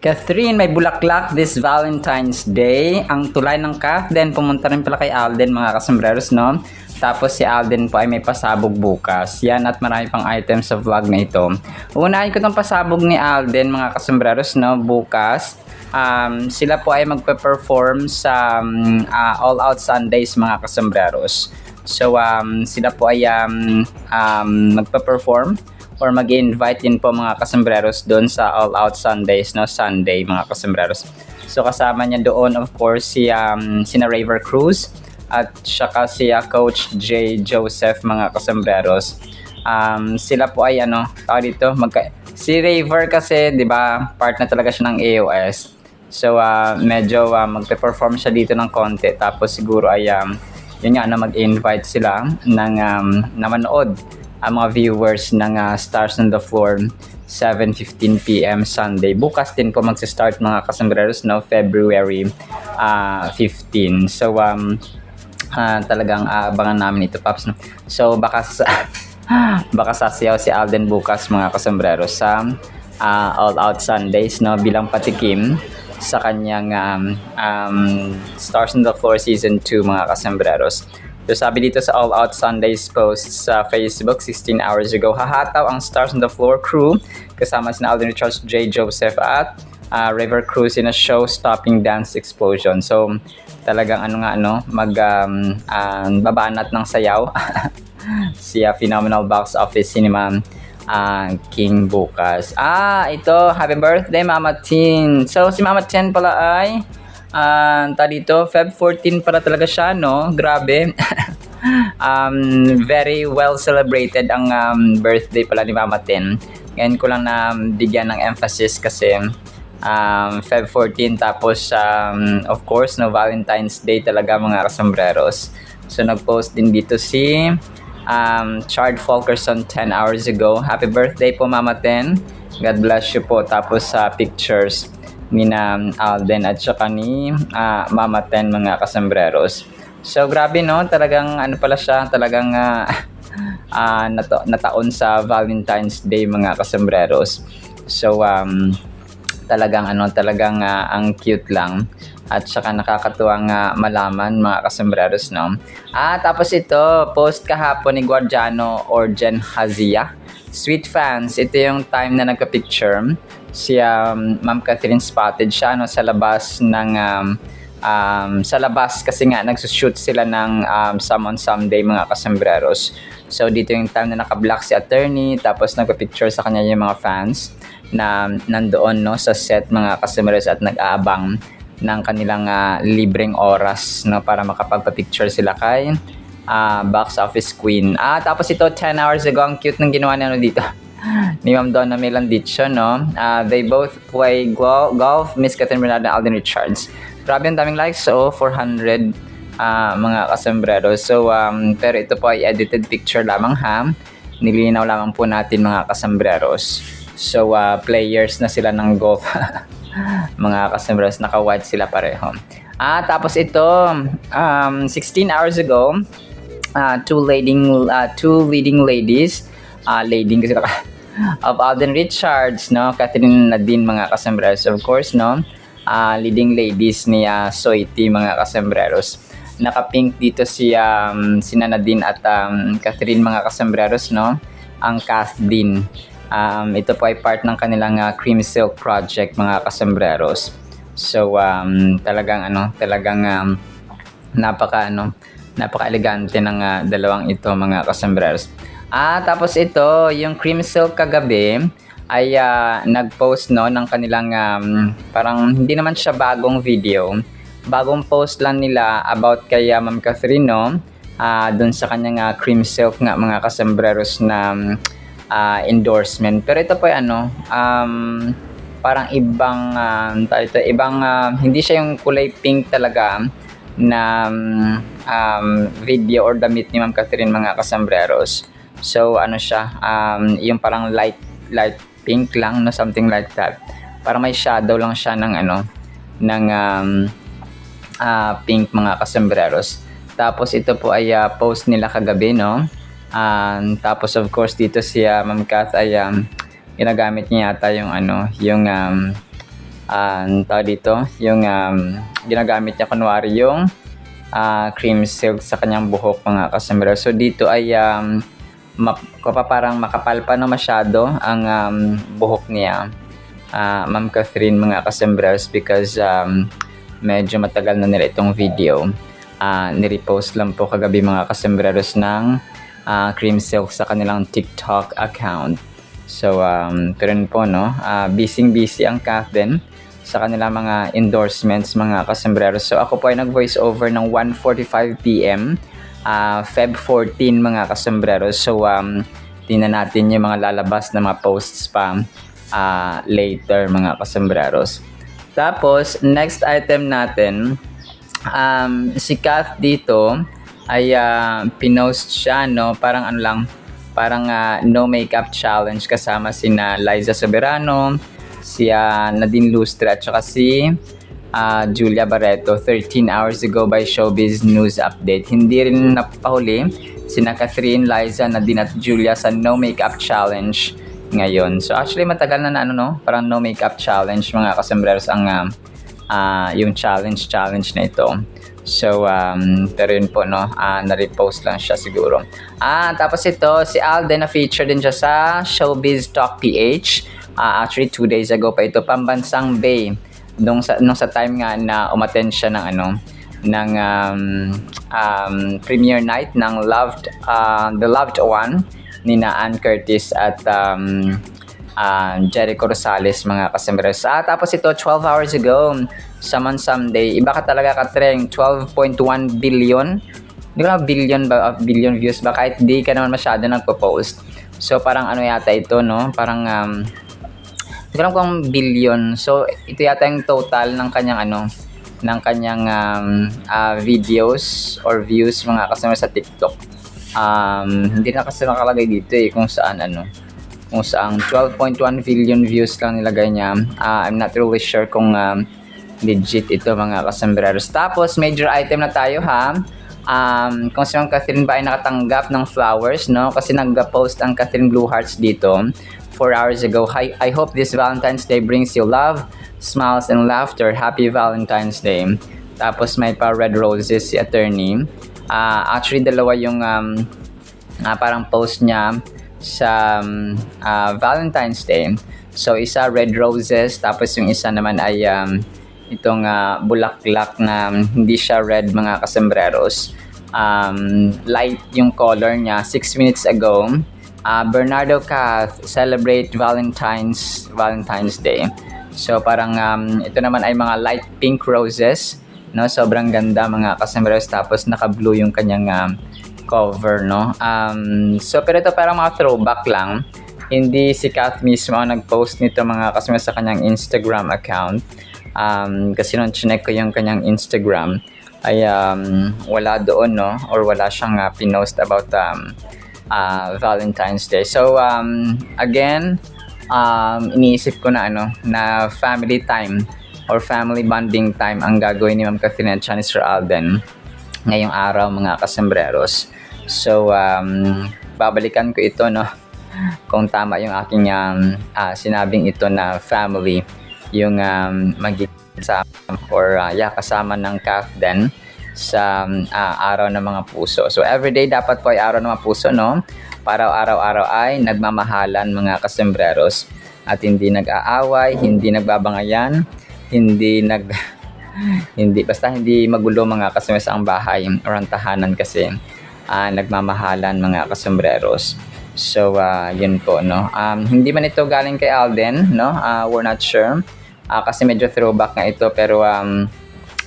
Catherine, may bulaklak this Valentine's Day. Ang tulay ng Kath, then pumunta rin pala kay Alden mga kasambreros, no? Tapos si Alden po ay may pasabog bukas. Yan at marami pang items sa vlog na ito. Unahin ko itong pasabog ni Alden mga kasambreros, no? Bukas. Sila po ay magpe-perform sa All Out Sundays mga kasambreros. So sila po ay magpe-perform or mag-invite din po mga kasambreros doon sa All Out Sundays, no? Sunday mga kasambreros. So kasama niya doon of course sina Raver Cruz at saka si Coach J. Joseph mga kasambreros. Sila po ay si Raver kasi 'di ba part na talaga siya ng AOS. So medyo magpe-perform siya dito ng konti tapos siguro ay yun nga na mag-invite sila ng na manood ang mga viewers ng Stars on the Floor 7:15 PM Sunday. Bukas din po magsa-start mga kasambreros, no, February 15. So talagang abangan namin ito, Paps, no? So baka sasayaw si Alden bukas mga kasambreros sa All Out Sundays, no, bilang patikim sa kanyang Stars on the Floor Season 2 mga kasambreros. So sabi dito sa All Out Sundays post sa Facebook 16 hours ago, hahataw ang Stars on the Floor crew kasama sina Alden Richards, J. Joseph at River Cruz in a show-stopping dance explosion. So talagang babanat ng sayaw si Phenomenal Box Office Cinema King bukas. Ito, happy birthday Mama Tin. So si Mama Tin pala ay dito, Feb 14 para talaga siya, no? Grabe. Very well celebrated ang birthday pala ni Mama Tin. Ngayon ko lang na bigyan ng emphasis kasi Feb 14 tapos of course no Valentine's Day talaga mga kasambreros. So nag-post din dito si Chard Fulkerson 10 hours ago. Happy birthday po Mama Tin. God bless you po. Tapos sa pictures ni Alden at saka ni Mama Ten mga kasambreros. So grabe, no, talagang pala siya, talagang nataon sa Valentine's Day mga kasambreros. So talagang ang cute lang at saka nakakatuwang malaman mga kasambreros, no. Tapos ito, post kahapon ni Guardiano or Jen Hazia. Sweet fans, ito yung time na nagka-picture si Ma'am Catherine spotted siya sa labas ng sa labas kasi nga nagsushoot sila ng Some on Someday mga kasambreros. So dito yung time na naka-block si attorney tapos nagpa-picture sa kanya yung mga fans na nandoon, no, sa set mga kasambreros at nag-aabang ng kanilang libreng oras, no, para makapagpa-picture sila kay Box Office Queen. Tapos ito 10 hours ago, ang cute ng ginawa niya dito ni Ma'am Donna Melandicho, no? They both play golf, Miss Catherine Bernardo and Alden Richards. Grabe ang daming likes, so 400 mga kasambreros. So pero ito po ay edited picture lamang, ha. Nilinaw lamang po natin mga kasambreros. So players na sila ng golf. Mga kasambreros, naka-white sila pareho. Tapos ito 16 hours ago, two leading ladies leading kasi of Alden Richards, no, Catherine Nadine mga kasambreros, of course, no, leading ladies ni Soiti mga kasambreros. Naka-pink dito si sina Nadine at Catherine mga kasambreros, no, ang Kath din. Ito po ay part ng kanilang Cream Silk project mga kasambreros. So talagang napaka-elegante ng dalawang ito mga kasambreros. Tapos ito, yung Cream Silk kagabi ay nag-post, no, ng kanilang parang hindi naman siya bagong video. Bagong post lang nila about kay Ma'am Catherine, no, dun sa kanyang Cream Silk nga mga kasambreros na endorsement. Pero ito po ay parang ibang hindi siya yung kulay pink talaga na video or damit ni Ma'am Catherine mga kasambreros. So siya, yung parang light pink lang, no, something like that. Parang may shadow lang siya ng pink mga kasambreros. Tapos ito po ay post nila kagabi, no. Tapos of course dito si Ma'am Kath ay ginagamit niya yata yung tawag dito, yung ginagamit niya kunwari yung cream silk sa kanyang buhok mga kasombrero. So dito ay parang makapal pa na masyado ang buhok niya, Ma'am Catherine mga kasembreros, because medyo matagal na nila itong video. Nirepost lang po kagabi mga kasembreros ng cream silk sa kanilang TikTok account. So pero po no, busy ang Kath din sa kanilang mga endorsements mga kasembreros. So ako po ay nag-voice over ng 1:45 PM Feb 14 mga kasembreros. So tingnan natin yung mga lalabas na mga posts pa later mga kasembreros. Tapos next item natin, si Kath dito ay pinost siya, no, parang ano lang, parang no makeup challenge kasama sina Liza Soberano, si Nadine Lustre at saka si Julia Barreto 13 hours ago by Showbiz News Update. Hindi rin napahuli sina Catherine, Liza, Nadine at Julia sa no makeup challenge ngayon. So actually matagal na ano, no, parang no makeup challenge mga kasembreros ang yung challenge na ito. So pero yun po, no, na-repost lang siya siguro. Tapos ito si Alden, na feature din siya sa Showbiz Talk PH. Actually 2 days ago pa ito, pambansang Bay, nung sa time nga na umattend siya ng ng premiere night ng The Loved One ni Ann Curtis at Jericho Rosales mga kasembreros. Tapos ito 12 hours ago, Someday, iba ka talaga Katreng, 12.1 billion. Hindi ko na billion views ba, kahit di ka naman masyado nagpo-post. So parang ano yata ito, no, parang hindi ko alam kung billion. So ito yata yung total ng kanyang ng kanyang videos or views mga kasama sa TikTok. Hindi na kasi nakalagay dito kung saan kung saan 12.1 billion views lang nilagay niya. I'm not really sure kung legit ito mga kasembreros. Tapos major item na tayo kung si Ma'am Catherine ba ay nakatanggap ng flowers, no, kasi nag-post ang Catherine Blue Hearts dito 4 hours ago. I hope this Valentine's Day brings you love, smiles and laughter. Happy Valentine's Day. Tapos may pa red roses si attorney. Actually dalawa yung parang post niya sa Valentine's Day. So isa red roses, tapos yung isa naman ay itong bulaklak na hindi siya red mga kasembreros. Light yung color niya. 6 minutes ago, Bernardo Kath celebrate Valentine's Day. So parang ito naman ay mga light pink roses, no, sobrang ganda mga kasembreros. Tapos naka blue yung kanyang cover, no. So pero ito parang mga throwback lang. Hindi si Kath mismo ang nag-post nito mga kasembreros sa kanyang Instagram account. Kasi nung chinek ko yung kanyang Instagram ay wala doon, no, or wala siyang pinost about Valentine's Day. So again, iniisip ko na na family time or family bonding time ang gagawin ni Ma'am Catherine at Mr. Alden ngayong araw mga kasembreros. So babalikan ko ito, no, kung tama yung aking sinabing ito na family yung magiging kasama ng Kath din sa araw ng mga puso. So everyday dapat po ay araw ng mga puso, no, para araw-araw ay nagmamahalan mga kasembreros at hindi nag-aaway, hindi nagbabangayan, hindi basta hindi magulo mga kasembreros ang bahay or ang tahanan, kasi nagmamahalan mga kasembreros. So yun po, no. Hindi man ito galing kay Alden, no, we're not sure. Kasi medyo throwback nga ito, pero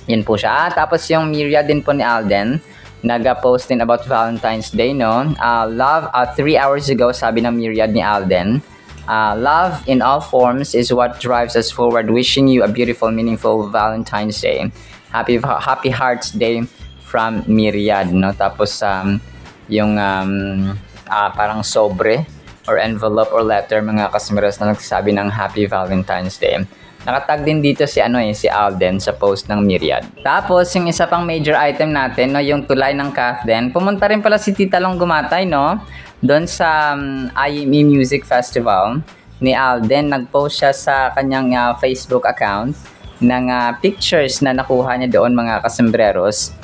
yun po siya. Tapos yung Myriad din po ni Alden, nag-post din about Valentine's Day, no. Love, 3 hours ago, sabi ng Myriad ni Alden, love in all forms is what drives us forward. Wishing you a beautiful, meaningful Valentine's Day. Happy Hearts Day from Myriad, no. Tapos yung parang sobre or envelope or letter mga kasembreros na nagsasabi ng Happy Valentine's Day. Nakatag din dito si si Alden sa post ng Myriad. Tapos yung isa pang major item natin, no, yung tulay ng Kath din. Pumunta rin pala si Tita Long Gumatay, no, doon sa IME Music Festival ni Alden. Nag-post siya sa kanyang Facebook account ng pictures na nakuha niya doon mga kasembreros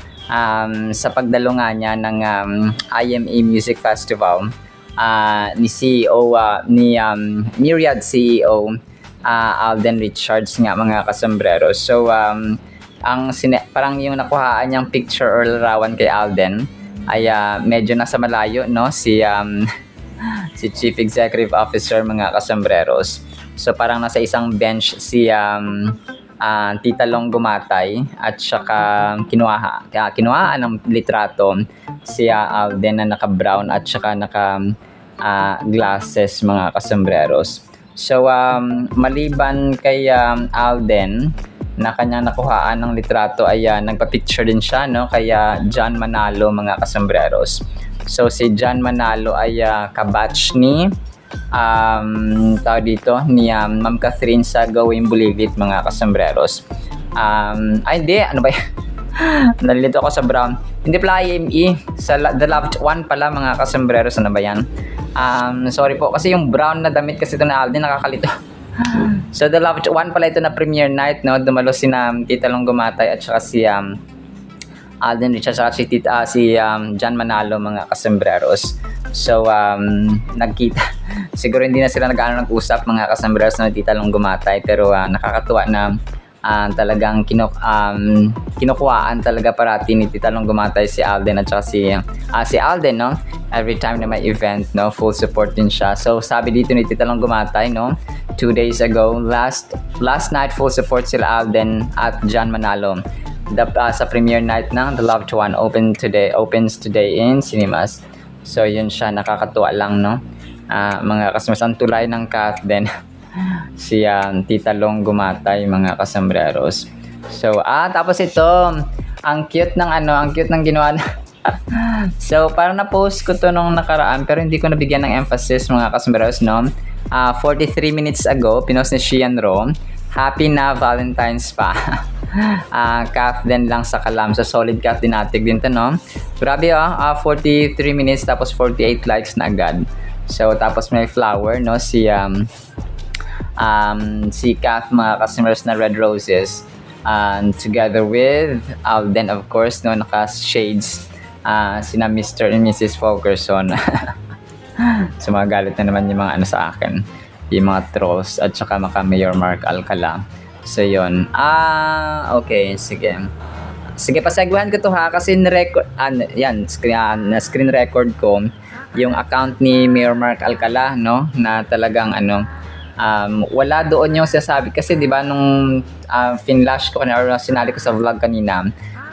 sa pagdalo nga niya ng IMA Music Festival ni CEO ni Myriad CEO Alden Richards nga mga kasembreros. So parang yung nakuhaan niyang picture or larawan kay Alden ay medyo nasa malayo, no, si Chief Executive Officer mga kasembreros. So parang nasa isang bench si Tita Long Gumatay at saka kinuhaan ng litrato si Alden na naka-brown at saka naka glasses mga kasembreros. So maliban kay Alden na kanya nakuhaan ng litrato ay nagpa-picture din siya, no, kaya John Manalo mga kasembreros. So si John Manalo ay kabatch ni tawag dito ni Ma'am Catherine sa Gawing Bulilit mga kasembreros. Ay hindi, ano ba yan? Nalilito ako sa brown. Hindi pala IME, sa The Loved One pala mga kasembreros. Ano ba yan? Sorry po kasi yung brown na damit kasi ito na Alden nakakalito. So The Loved One pala ito na premiere night, no? Dumalo si Tita Long Gumatay at saka si Alden Richards at si John Manalo mga kasembreros. So nagkita siguro hindi na sila nag-usap mga kasembreros na Tita Long Gumatay, pero nakakatuwa na talagang kinukuhaan talaga parati ni Tita Long Gumatay si Alden at saka si Alden, no, every time na may event, no, full support din siya. So sabi dito ni Tita Long Gumatay, no, 2 days ago, last night full support sila Alden at John Manalo. Sa premiere night ng The Loved One opens today in cinemas. So yun siya, nakakatuwa lang, no, mga kasembreros. Ang tulay ng Kath din si Tita Long Gumatay mga kasembreros. So tapos ito, ang cute ng ginawa na so parang na-post ko to nung nakaraan pero hindi ko nabigyan ng emphasis mga kasembreros, no. 43 minutes ago pinost ni Shian Ro, happy na Valentine's pa. Kath din lang sa kalam. So solid Kath Dinatig din to, no. Grabe 43 minutes tapos 48 likes na agad. So tapos may flower, no, si Kath mga kasembreros na red roses together with Alden, of course, no, naka-shades sina Mr. and Mrs. Fulkerson. So magalit na naman yung mga sa akin, yung mga trolls at saka Mayor Mark Alcala. So yun, okay, sige pasegwahan ko to kasi screen record ko yung account ni Mayor Mark Alcala, no, na talagang wala doon yung sasabi kasi 'di ba nung finlash ko or sinali ko sa vlog kanina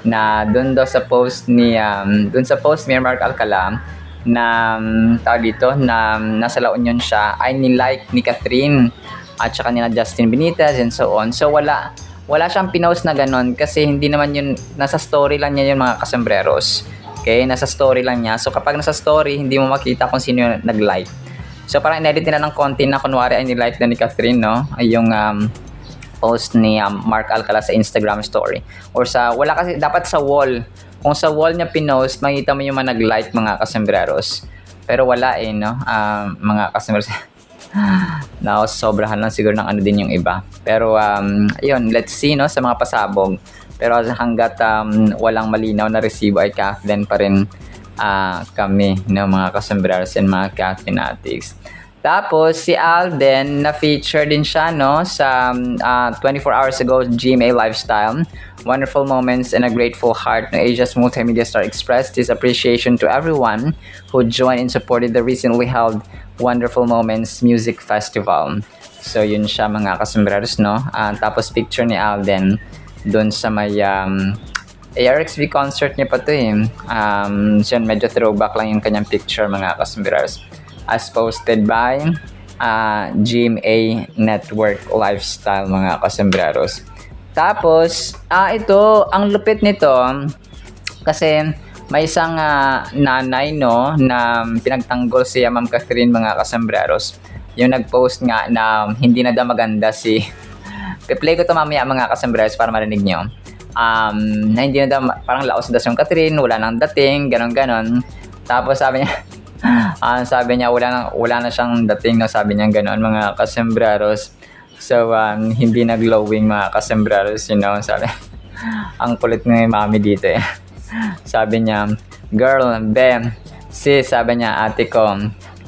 na doon daw sa post ni Mayor Mark Alcala na tawag dito na nasa La Union siya ay ni-like ni Catherine at saka nila Justin Benitez and so on. So wala siyang pinost na ganon kasi hindi naman yun, nasa story lang niya yung mga kasembreros. Okay, nasa story lang niya. So kapag nasa story, hindi mo makita kung sino yung nag-like. So parang in-edit nila ng konti na kunwari ay ni-like na ni Catherine, no, yung post ni Mark Alcala sa Instagram story. Or wala kasi, dapat sa wall. Kung sa wall niya pinost, makita mo yung mga nag-like mga kasembreros. Pero wala no, mga kasembreros. Sobrahan lang siguro ng din yung iba. Pero ayun, let's see, no, sa mga pasabog. Pero hanggat walang malinaw na resibo ay Kathleen pa rin kami, no, mga kasembreros and mga Kath fanatics. Tapos si Alden na feature din siya, no, sa 24 hours ago GMA Lifestyle. Wonderful moments and a grateful heart. No, Asia's multimedia star expressed his appreciation to everyone who joined and supported the recently held Wonderful Moments Music Festival. So yun siya mga kasembreros, no. Tapos picture ni Alden doon sa may ARXV concert niya pa to so yun, medyo throwback lang yung kanyang picture mga kasembreros, as posted by GMA Network Lifestyle mga kasembreros. Tapos ito, ang lupit nito kasi may isang nanay, no, na pinagtanggol siya Ma'am Catherine mga kasembreros. Yung nag-post nga na hindi na daw maganda si play ko to mamaya mga kasembreros para marinig nyo. Na hindi na daw, parang laos das yung Catherine, wala nang dating, ganon. Tapos sabi niya Sabi niya wala na siyang dating, no, sabi niya ganoon mga kasembreros. So hindi na glowing mga kasembreros, sabi. Ang kulit ng mami dito eh. Sabi niya, girl, be, sis, sabi niya, ate ko,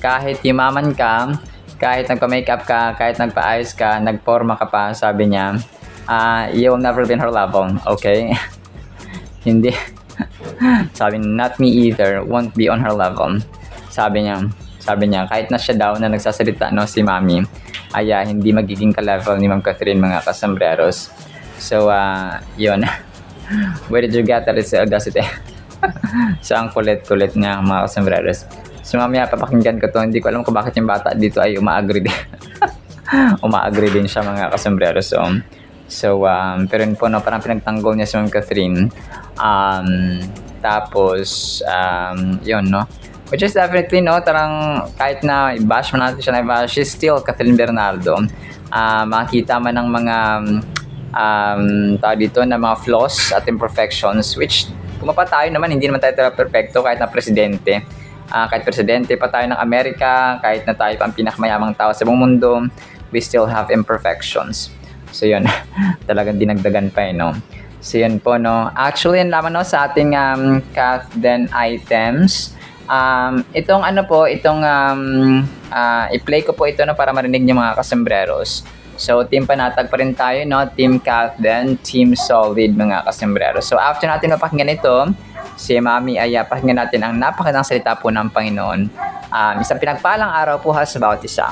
kahit yumaman ka, kahit nagpa-makeup ka, kahit nagpa-ayos ka, nagporma ka pa, sabi niya, you'll never be in her level, okay? Hindi. Sabi niya, not me either, won't be on her level. Sabi niya, kahit na siya daw na nagsasalita, no, si mami, ay hindi magiging ka-level ni Ma'am Catherine, mga kasembreros. So, yun. Where did you get that? It's audacity. So, ang kulit-kulit niya, mga kasembreros. So, mamaya papakinggan ko to. Hindi ko alam kung bakit yung bata dito ay uma-agree din. Uma-agree din siya, mga kasembreros. So, pero yun po, no, parang pinagtanggol niya si Ma'am Catherine. Tapos, yun, no. Which is definitely, no, tarang kahit na i-bash man natin siya na i-bash, she's still Catherine Bernardo. Makita man ng mga tawag dito na mga flaws at imperfections, which kumapa tayo naman, hindi naman tayo perfecto kahit na presidente. Kahit presidente pa tayo ng Amerika, kahit na tayo pa ang pinakamayamang tao sa buong mundo, we still have imperfections. So yun, talagang dinagdagan pa no. So yun po, no. Actually, yan lamang, no, sa ating Kathden items. Itong i-play ko po ito, no, para marinig niyo mga kasembreros. So, team panatag pa rin tayo, no? Team Kathden, Team Solid, mga kasembreros. So, after natin mapakinggan ito, si Mami ay pakinggan natin ang napakagandang salita po ng Panginoon. Isang pinagpalang araw po sa bawat isa.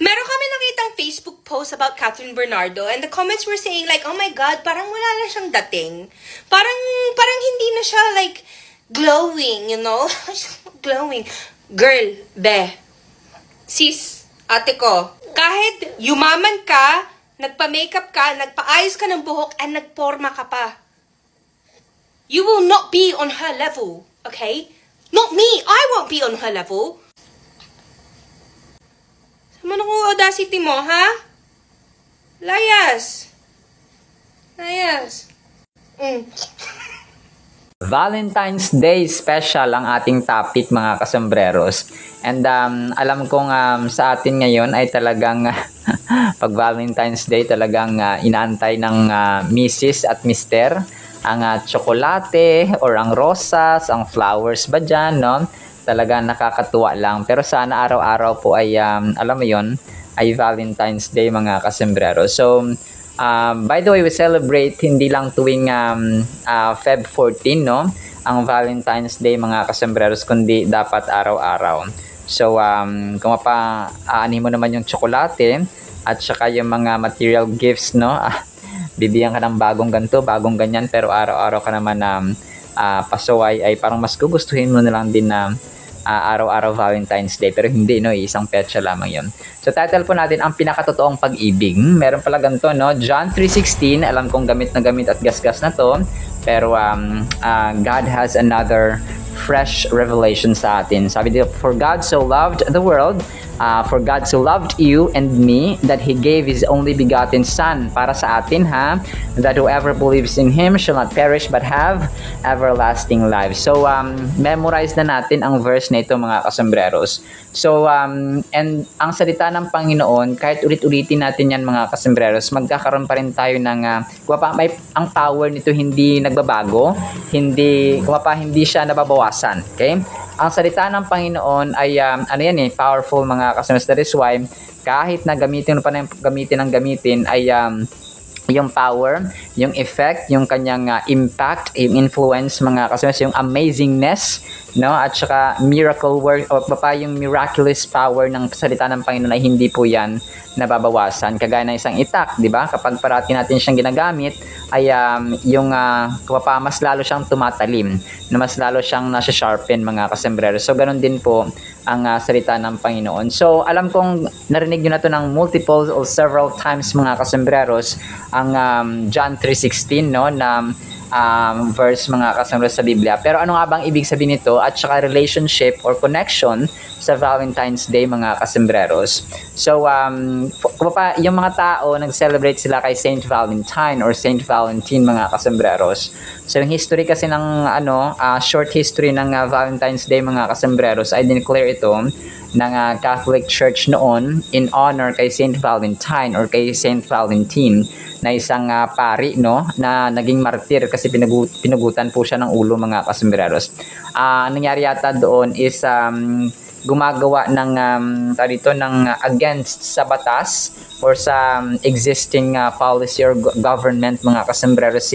Meron kami nakitang Facebook post about Catherine Bernardo and the comments were saying like, oh my God, parang wala na siyang dating. Parang hindi na siya like glowing, glowing. Girl, be, sis, ate ko, kahit yumaman ka, nagpa-makeup ka, nagpa-ayos ka ng buhok, and nagporma ka pa, you will not be on her level, okay? Not me, I won't be on her level. Sama na kung audacity mo, ha? Layas. Valentine's Day special ang ating topic, mga kasembreros. And alam kong sa atin ngayon ay talagang pag Valentine's Day talagang inaantay ng Mrs. at Mr. ang tsokolate or ang rosas, ang flowers ba dyan, no? Talagang nakakatuwa lang. Pero sana araw-araw po ay alam mo yon, ay Valentine's Day, mga kasembreros. So by the way, we celebrate hindi lang tuwing Feb 14, no, ang Valentine's Day, mga kasembreros, kundi dapat araw-araw. So kung aanhin mo naman yung tsokolate at saka yung mga material gifts, no, bibigyan ka ng bagong ganito, bagong ganyan, pero araw-araw ka naman pasaway, ay parang mas gugustuhin mo na lang din na araw-araw Valentine's Day, pero hindi, no, isang petsa lamang yun. So title po natin, ang pinakatotoong pag-ibig. Meron pala ganito, no, John 3:16. Alam kong gamit na gamit at gasgas na to, pero God has another fresh revelation sa atin. Sabi dito, for God so loved the world, for God so loved you and me, that He gave His only begotten Son, para sa atin, that whoever believes in Him shall not perish but have everlasting life. So, memorize na natin ang verse na ito, mga kasembreros. So, and ang salita ng Panginoon, kahit ulit-ulitin natin yan, mga kasembreros, magkakaroon pa rin tayo ng, ang power nito hindi nagbabago, hindi siya nababawasan. Okay? Ang salita ng Panginoon ay, powerful, mga kasembreros. That is why, kahit na gamitin ay, yung power, yung effect, yung kanyang impact, yung influence, mga kasembreros, yung amazingness, no, at saka miracle work, o yung miraculous power ng salita ng Panginoon ay hindi po yan nababawasan. Kagaya ng isang itak, di ba? Kapag parati natin siyang ginagamit, ay mas lalo siyang tumatalim, na mas lalo siyang nasa-sharpen, mga kasembreros. So, ganun din po ang salita ng Panginoon. So, alam kong narinig nyo na to ng multiple or several times, mga kasembreros, ang John 3:16, no, na verse mga kasambreros sa Biblia. Pero ano nga bang ibig sabihin nito at saka relationship or connection sa Valentine's Day mga kasambreros? So yung mga tao nag-celebrate sila kay Saint Valentine or Saint Valentine mga kasambreros. So yung history kasi ng short history ng Valentine's Day mga kasambreros ay dineclare ito ng Catholic Church noon in honor kay Saint Valentine or kay Saint Valentine na isang pari na naging martir kasi pinugutan po siya ng ulo mga kasambreros. Nangyari yata doon is gumagawa ng ng against sa batas or sa existing policy or government mga kasambreros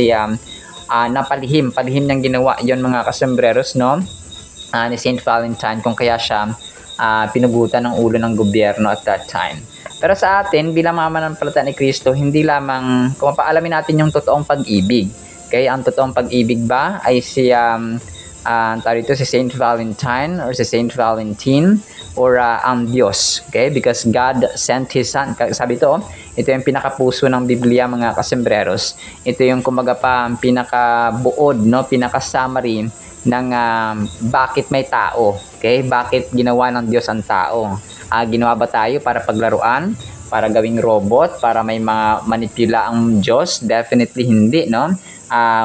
napalihim niyang ginawa yon mga kasambreros ni Saint Valentine kung kaya siya pinugutan ng ulo ng gobyerno at that time. Pero sa atin, bilang mga mananampalataya ni Kristo, hindi lamang, kung paalamin natin yung totoong pag-ibig. Okay, ang totoong pag-ibig ba ay si Saint Valentine or si Saint Valentine or ang Diyos. Okay, because God sent His Son. Sabi ito yung pinakapuso ng Biblia mga kasembreros. Ito yung kumbaga pa pinakabuod, pinaka-summary ng bakit may tao. Okay, bakit ginawa ng Diyos ang tao. Ginawa ba tayo para paglaruan, para gawing robot, para may mga manipula ang Diyos? Definitely hindi,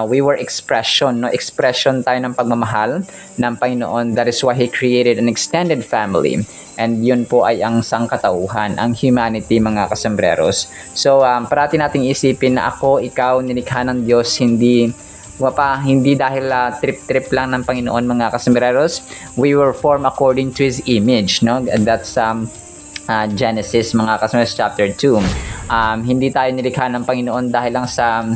we were expression, expression tayo ng pagmamahal ng Panginoon. That is why He created an extended family. And yun po ay ang sangkatauhan, ang humanity mga kasembreros. So, parati nating isipin na ako, ikaw, nilikha ng Diyos, hindi dahil trip-trip lang ng Panginoon mga kasembreros. We were formed according to His image, And that's Genesis mga kasembreros chapter 2. Hindi tayo nilikha ng Panginoon dahil lang sa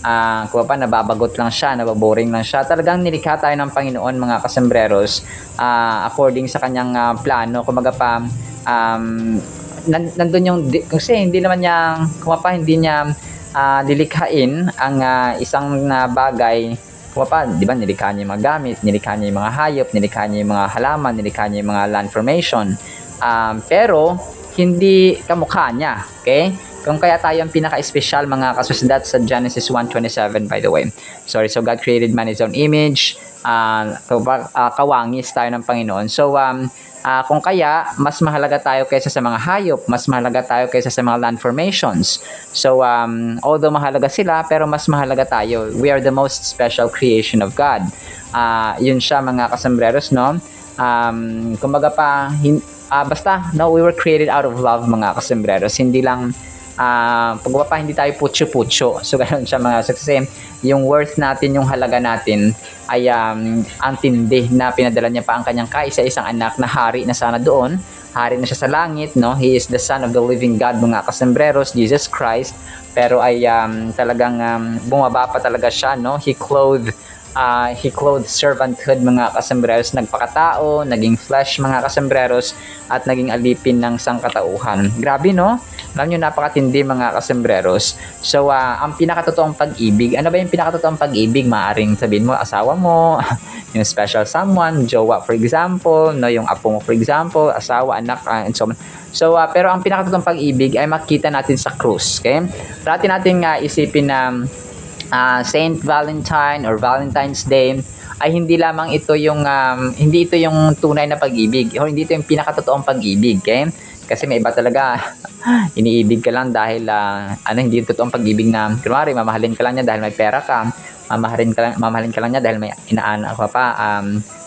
nababagot lang siya, nababoring lang siya. Talagang nilikha tayo ng Panginoon mga kasembreros according sa kanyang plano. Nandun yung kasi hindi naman niya hindi niya nilikhain ang isang bagay. Di ba, nilikha niya yung mga gamit, nilikha niya yung mga hayop, nilikha niya yung mga halaman, nilikha niya yung mga land formation. Pero hindi kamukha niya. Okay? Kung kaya tayo ang pinaka-espesyal mga kasusunod sa Genesis 1:27 by the way. So God created man His own image. Kawangis tayo ng Panginoon. So kung kaya mas mahalaga tayo kaysa sa mga hayop, mas mahalaga tayo kaysa sa mga land formations. So although mahalaga sila, pero mas mahalaga tayo. We are the most special creation of God. Yun siya mga kasembreros, we were created out of love mga kasembreros. Hindi lang hindi tayo putyo-putyo. So ganoon siya mga kasi yung worth natin, yung halaga natin ay ang tindi na pinadala niya pa ang kanyang kaisa-isang anak na hari na sana doon. Hari na siya sa langit, He is the Son of the living God mga kasembreros, Jesus Christ. Pero ay talagang bumaba pa talaga siya, He clothed servanthood mga kasembreros, nagpakatao, naging flesh mga kasembreros at naging alipin ng sangkatauhan. Grabe, Alam nyo, napakatindi mga kasembreros. So, ang pinakatotoong pag-ibig, ano ba yung pinakatotoong pag-ibig? Maaring sabihin mo, asawa mo, yung special someone, jowa for example, yung apo mo for example, asawa, anak, and so on. So, pero ang pinakatotoong pag-ibig ay makita natin sa krus. Okay? Parati natin isipin na Saint Valentine or Valentine's Day ay hindi lamang ito yung hindi ito yung tunay na pag-ibig o hindi ito yung pinakatotoong pag-ibig, okay? Kasi may iba talaga iniibig ka lang dahil hindi yung totoong pag-ibig na kunwari mamahalin ka lang niya dahil may pera ka, mamahalin ka lang niya dahil may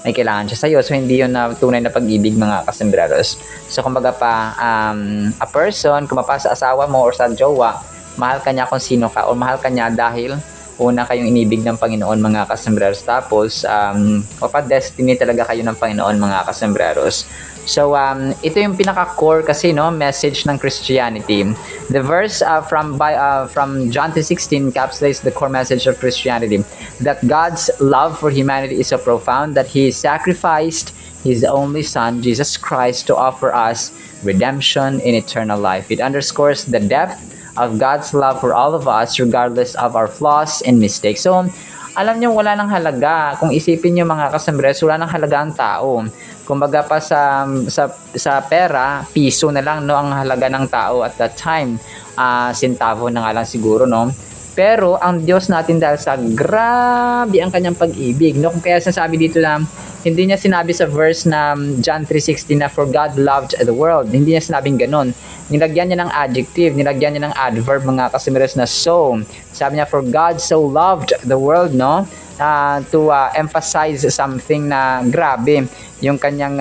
may kailangan siya sa iyo. So hindi yun na tunay na pag-ibig mga kasembreros. So kumbaga a person, kung sa asawa mo or sa jowa, mahal ka niya kung sino ka o mahal ka niya dahil una kayong inibig ng Panginoon mga kasembreros. Tapos destiny talaga kayo ng Panginoon mga kasembreros. So ito yung pinaka-core kasi message ng Christianity. The verse from John 3:16 encapsulates the core message of Christianity, that God's love for humanity is so profound that He sacrificed His only Son, Jesus Christ, to offer us redemption in eternal life. It underscores the depth of God's love for all of us regardless of our flaws and mistakes. So, alam niyo, wala nang halaga. Kung isipin niyo mga kasembreros, wala nang halaga ang tao. Kumbaga pa sa pera, piso na lang ang halaga ng tao at that time. Sentavo na nga lang siguro, Pero ang Diyos natin dahil sa grabe ang kanyang pag-ibig, no? Kung kaya sinasabi dito na hindi niya sinabi sa verse na John 3:16 na for God loved the world. Hindi niya sinabing ganun. Nilagyan niya ng adjective, nilagyan niya ng adverb, mga kasimiras, na so. Sabi niya for God so loved the world, no? To emphasize something na grabe yung kanyang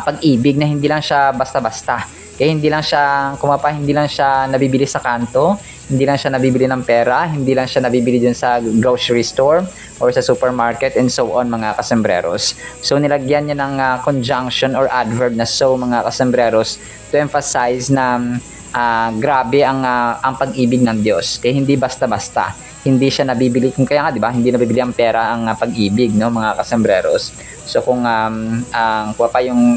pag-ibig, na hindi lang siya basta-basta. Kaya hindi lang siya hindi lang siya nabibili sa kanto, hindi lang siya nabibili ng pera, hindi lang siya nabibili dun sa grocery store or sa supermarket and so on, mga kasembreros. So nilagyan niya ng conjunction or adverb na so, mga kasembreros, to emphasize na grabe ang pag-ibig ng Diyos. Kaya hindi basta-basta. Hindi siya nabibili, kung kaya nga, di ba, hindi nabibili ang pera ang pag-ibig, no, mga kasembreros. So kung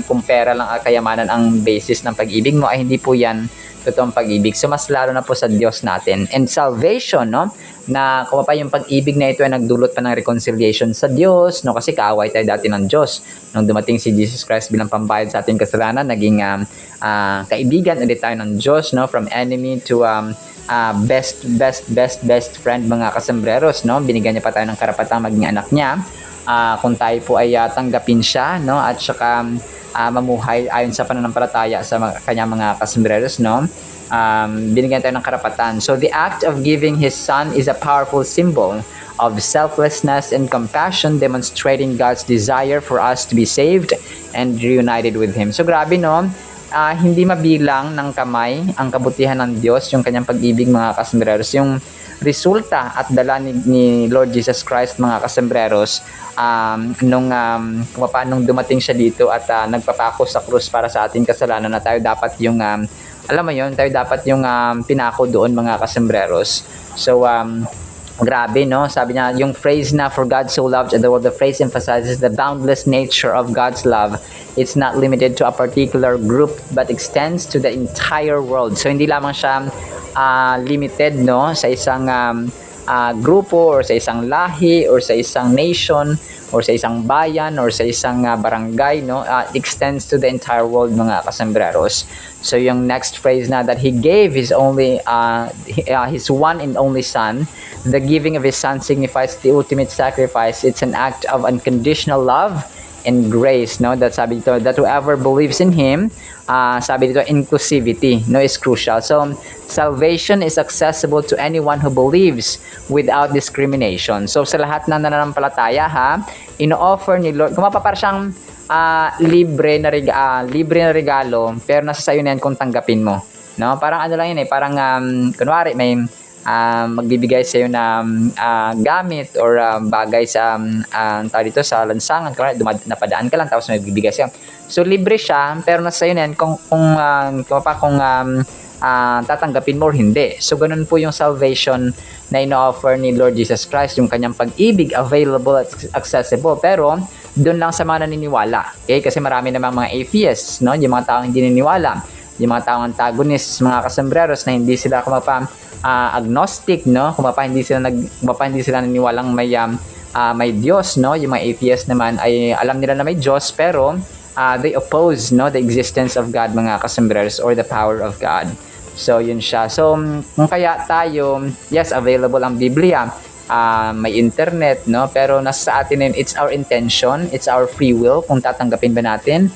kung pera lang kayamanan ang basis ng pag-ibig mo, ay hindi po yan totoong pag-ibig. So mas lalo na po sa Diyos natin. And salvation, no, na kung yung pag-ibig na ito ay nagdulot pa ng reconciliation sa Diyos, no, kasi kaaway tayo dati ng Diyos. Nung dumating si Jesus Christ bilang pambayad sa ating kasalanan, naging kaibigan ulit tayo ng Diyos, no, from enemy to best friend, mga kasembreros, no. Binigyan niya pa tayo ng karapatang maging anak niya. Kung tayo po ay tanggapin siya, no, at saka mamuhay ayon sa pananampalataya sa kanyang mga kasembreros, no. Binigyan tayo ng karapatan. So the act of giving His Son is a powerful symbol of selflessness and compassion, demonstrating God's desire for us to be saved and reunited with Him. So grabe, no. Hindi mabilang ng kamay ang kabutihan ng Diyos, yung kanyang pag-ibig, mga kasembreros. Yung resulta at dala ni Lord Jesus Christ, mga kasembreros, nung dumating siya dito at nagpapako sa krus para sa ating kasalanan, na tayo dapat yung alam mo yun, tayo dapat yung pinako doon, mga kasembreros. So grabe, no. Sabi niya, yung phrase na for God so loved the world, the phrase emphasizes the boundless nature of God's love. It's not limited to a particular group but extends to the entire world. So hindi lamang siya limited, no, sa isang grupo or sa isang lahi or sa isang nation or sa isang bayan or sa isang barangay, no. Extends to the entire world, mga kasembreros. So yung next phrase na, that He gave His only His one and only Son. The giving of His Son signifies the ultimate sacrifice. It's an act of unconditional love and grace, no. That sabi dito, that whoever believes in Him, sabi dito, inclusivity, no, is crucial. So salvation is accessible to anyone who believes without discrimination. So sa lahat ng nananampalataya, ino-offer ni Lord, kung mapapara siyang libre na regalo, pero nasa sayo na yan kung tanggapin mo, no. Parang ano lang yun, parang kunwari may magbibigay sa iyo na gamit or bagay sa tawag dito, sa lansangan, kunwari napadaan ka lang tapos may bibigay siya. So libre siya, pero nasa iyo na yan kung tatanggapin mo or hindi. So ganun po yung salvation na ino-offer ni Lord Jesus Christ, yung kanyang pag-ibig, available at accessible, pero doon lang sa mga naniniwala. Okay? Kasi marami namang mga atheists, no? Yung mga taong hindi naniniwala, yung mga taong antagonists, mga kasembreros, na hindi sila agnostic, no, hindi sila naniniwalang may Diyos, no. Yung mga atheists naman ay alam nila na may Diyos, pero they oppose, no, the existence of God, mga kasembreros, or the power of God. So yun siya. So kung kaya tayo, yes, available ang Biblia, may internet, no, pero nasa atin yun, it's our intention, it's our free will kung tatanggapin ba natin,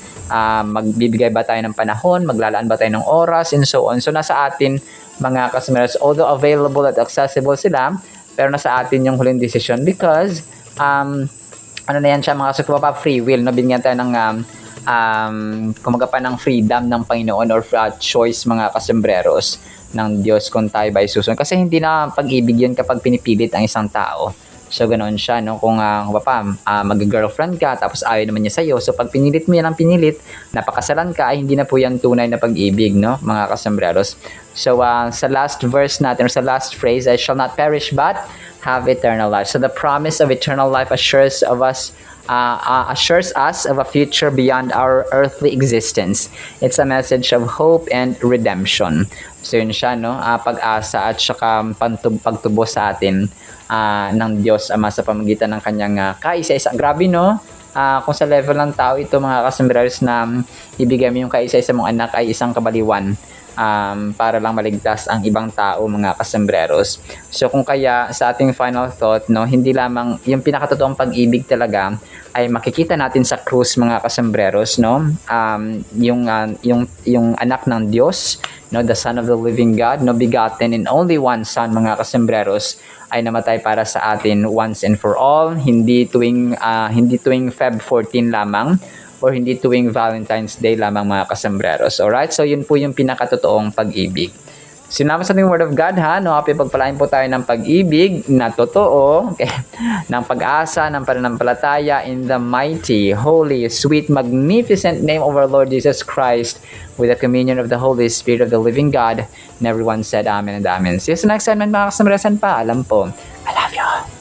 magbibigay ba tayo ng panahon, maglalaan ba tayo ng oras, and so on. So nasa atin, mga kasembreros, although available at accessible sila, pero nasa atin yung huling decision, because ano na yan siya, mga kasembreros, free will, no? Binigyan tayo ng kumaga pa ng freedom ng Panginoon, or choice, mga kasembreros, ng Diyos kung tayo ba susunod. Kasi hindi na pag-ibig yun kapag pinipilit ang isang tao. So ganoon siya, no. Kung mag-girlfriend ka tapos ayaw naman niya sa'yo, so pag pinilit mo yan ang pinilit, napakasalan ka, ay hindi na po yan tunay na pag-ibig, no, mga kasembreros. So sa last verse natin, or sa last phrase, I shall not perish but have eternal life. So the promise of eternal life assures us of a future beyond our earthly existence. It's a message of hope and redemption. So yun siya, no, pag-asa at saka pagtubo sa atin ng Diyos Ama sa pamagitan ng kanyang kaisa-isa. Grabe, no? Kung sa level ng tao ito, mga kasembreros, na ibigay mo yung kaisa-isa mong anak ay isang kabaliwan. para lang maligtas ang ibang tao, mga kasambreros. So kung kaya sa ating final thought, no, hindi lamang yung pinakatotoong pag-ibig talaga ay makikita natin sa krus, mga kasambreros, no? Yung anak ng Diyos, no, the Son of the living God, no, begotten and only one Son, mga kasambreros, ay namatay para sa atin once and for all, hindi tuwing Feb 14 lamang, or hindi tuwing Valentine's Day lamang, mga kasambreros. Alright? So yun po yung pinakatotoong pag-ibig. Sinama sa ating Word of God, ha? No, pagpalain po tayo ng pag-ibig na totoo, okay? Ng pag-asa, ng pananampalataya in the mighty, holy, sweet, magnificent name of our Lord Jesus Christ, with the communion of the Holy Spirit of the living God. And everyone said Amen and Amen. See you sa next segment, mga kasambresan pa. Alam po, I love you.